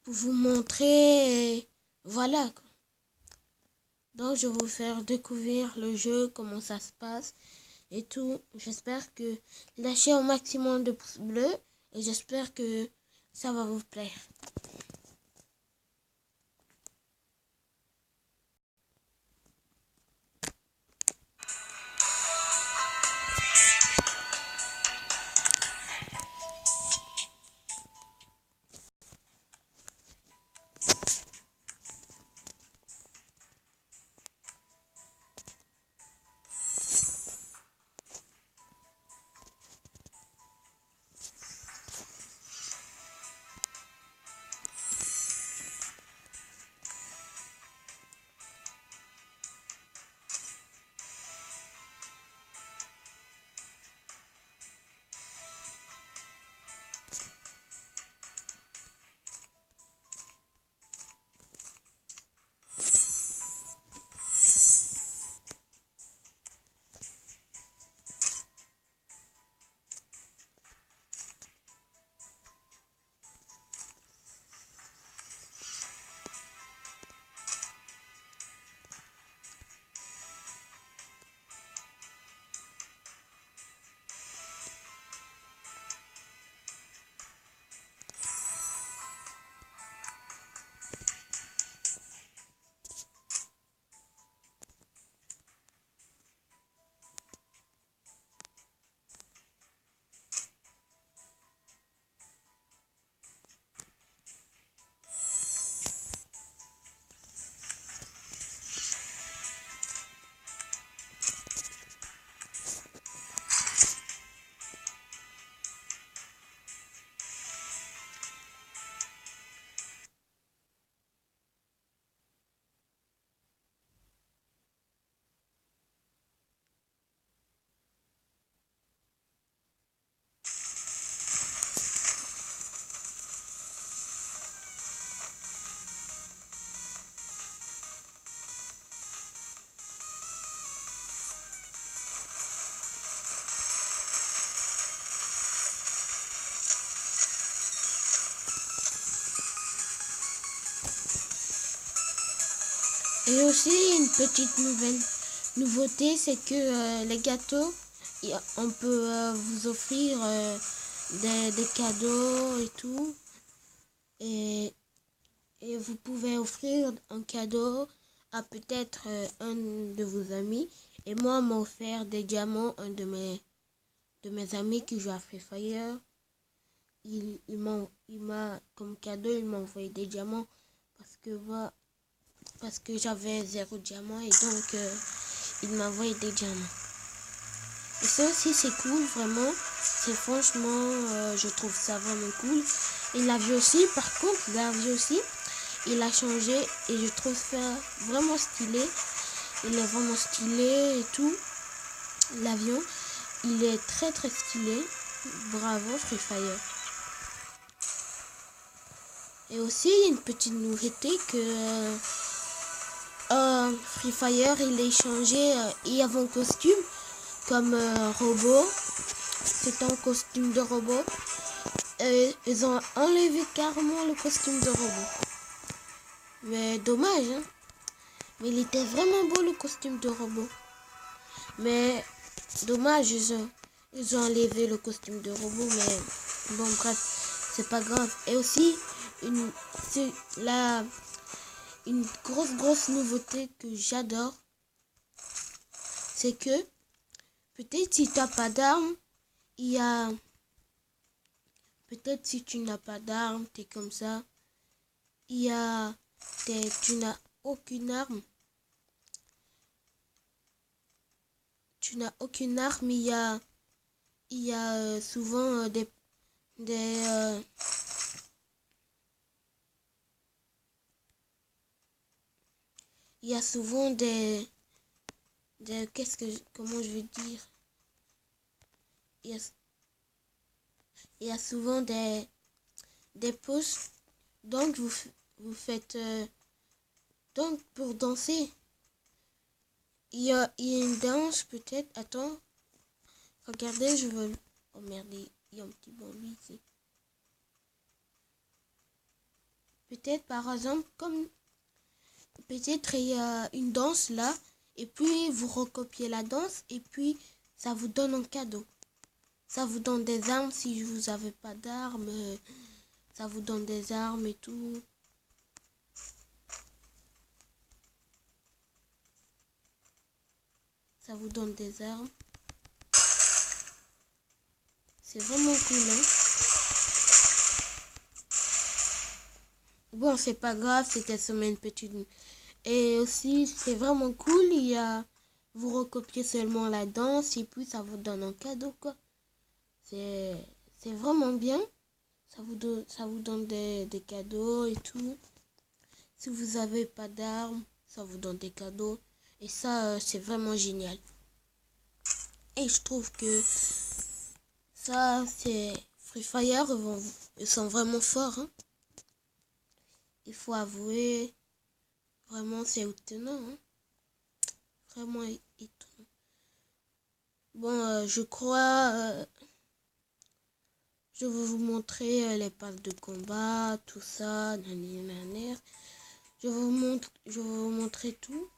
pour vous montrer, voilà quoi. Donc je vais vous faire découvrir le jeu, comment ça se passe et tout. J'espère que lâchez au maximum de pouces bleus et j'espère que ça va vous plaire. Et aussi une petite nouveauté, c'est que les gâteaux, on peut vous offrir des cadeaux et tout. Et vous pouvez offrir un cadeau à peut-être un de vos amis. Et moi, m'a offert des diamants, un de mes amis qui joue à Free Fire. Il m'a comme cadeau, il m'a envoyé des diamants parce que j'avais 0 diamant et donc il m'a envoyé des diamants. Et ça aussi c'est cool, vraiment. C'est franchement, je trouve ça vraiment cool. Et la vie aussi, par contre, la vie aussi, il a changé et je trouve ça vraiment stylé. Il est vraiment stylé et tout. L'avion, il est très très stylé. Bravo Free Fire. Et aussi, il y a une petite nouveauté que Free Fire, il est changé. Il y avait un costume comme robot. C'est un costume de robot. Ils ont enlevé carrément le costume de robot. Mais dommage, hein. Mais il était vraiment beau le costume de robot. Mais dommage, ils ont enlevé le costume de robot. Mais bon, bref, c'est pas grave. Et aussi, une grosse nouveauté que j'adore, c'est que peut-être si tu n'as pas d'armes, il y a... Peut-être si tu n'as pas d'armes, tu es comme ça. Il y a... Tu n'as aucune arme. Tu n'as aucune arme, il y a souvent il y a souvent comment je vais dire, il y a souvent des pauses, donc vous faites donc pour danser, il y a une danse peut-être. Attends, regardez, je veux... Oh merde, il y a un petit bon lui ici. peut-être par exemple, comme peut-être il y a une danse là, et puis vous recopiez la danse, et puis ça vous donne un cadeau. Ça vous donne des armes si vous n'avez pas d'armes, ça vous donne des armes et tout. Ça vous donne des armes. C'est vraiment cool, hein. Bon, c'est pas grave, c'était seulement une petite... Et aussi, c'est vraiment cool, vous recopiez seulement la danse et puis ça vous donne un cadeau, quoi. C'est vraiment bien. Ça vous donne des cadeaux et tout. Si vous n'avez pas d'armes, ça vous donne des cadeaux. Et ça, c'est vraiment génial. Et je trouve que ça, c'est... Free Fire, ils sont vraiment forts, hein. Il faut avouer, vraiment, c'est étonnant, hein. Vraiment étonnant. Bon, je crois... je vais vous montrer les passes de combat, tout ça, nanana. Je vais vous montrer tout.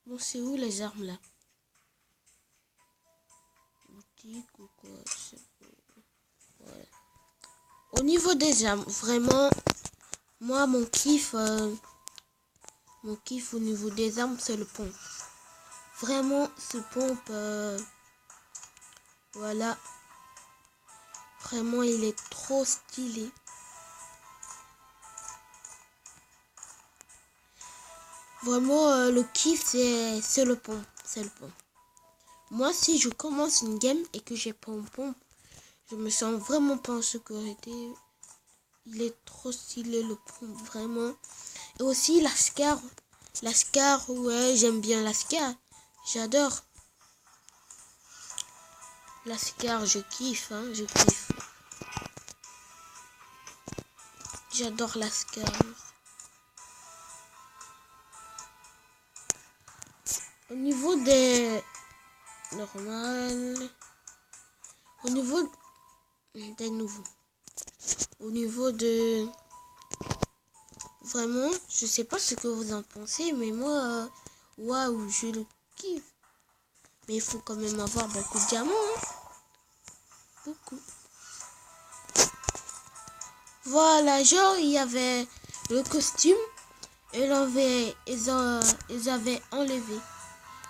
Bon, c'est où les armes là? Boutique ou quoi? Ouais. Au niveau des armes, vraiment, moi mon kiff au niveau des armes, c'est le pompe. Vraiment, ce pompe, voilà. Vraiment, il est trop stylé. Vraiment, le kiff, c'est le pompe. C'est le pompe. Moi, si je commence une game et que j'ai pas un pompe, je me sens vraiment pas en sécurité. Il est trop stylé, le pompe, vraiment. Et aussi, la Scar. La Scar, ouais, j'aime bien la Scar. J'adore. La Scar, je kiffe, hein, je kiffe. J'adore la Scar. Au niveau des... normal. Au niveau des nouveaux. Au niveau de... Vraiment, je sais pas ce que vous en pensez, mais moi, waouh, je le kiffe. Mais il faut quand même avoir beaucoup de diamants, hein. Beaucoup. Voilà, genre, il y avait le costume, et ils avaient enlevé.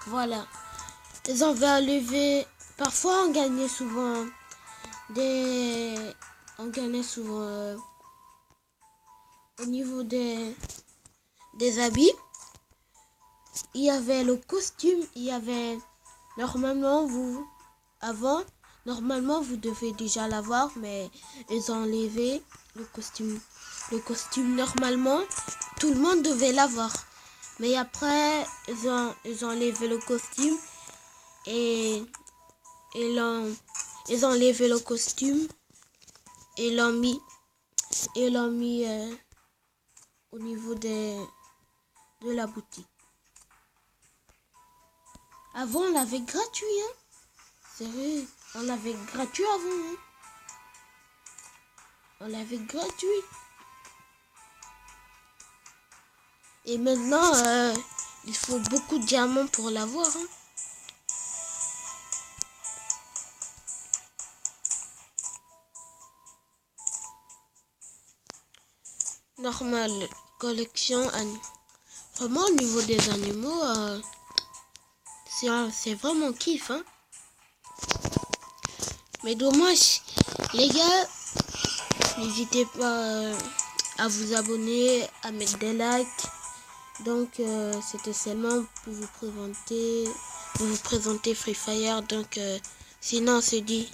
Voilà. Ils avaient enlevé. Parfois, on gagnait souvent on gagnait souvent au niveau des habits. Il y avait le costume, il y avait normalement vous devez déjà l'avoir, mais ils ont enlevé le costume. Le costume normalement tout le monde devait l'avoir, mais après ils ont enlevé le costume et ils ont enlevé le costume et l'ont mis au niveau de la boutique. Avant, on l'avait gratuit, hein. Sérieux, on l'avait gratuit avant, hein. On l'avait gratuit. Et maintenant, il faut beaucoup de diamants pour l'avoir, hein. Normal, collection. Vraiment, au niveau des animaux, c'est vraiment kiff, hein. Mais dommage, les gars, n'hésitez pas à vous abonner, à mettre des likes. Donc, c'était seulement pour vous présenter Free Fire. Donc, sinon, on se dit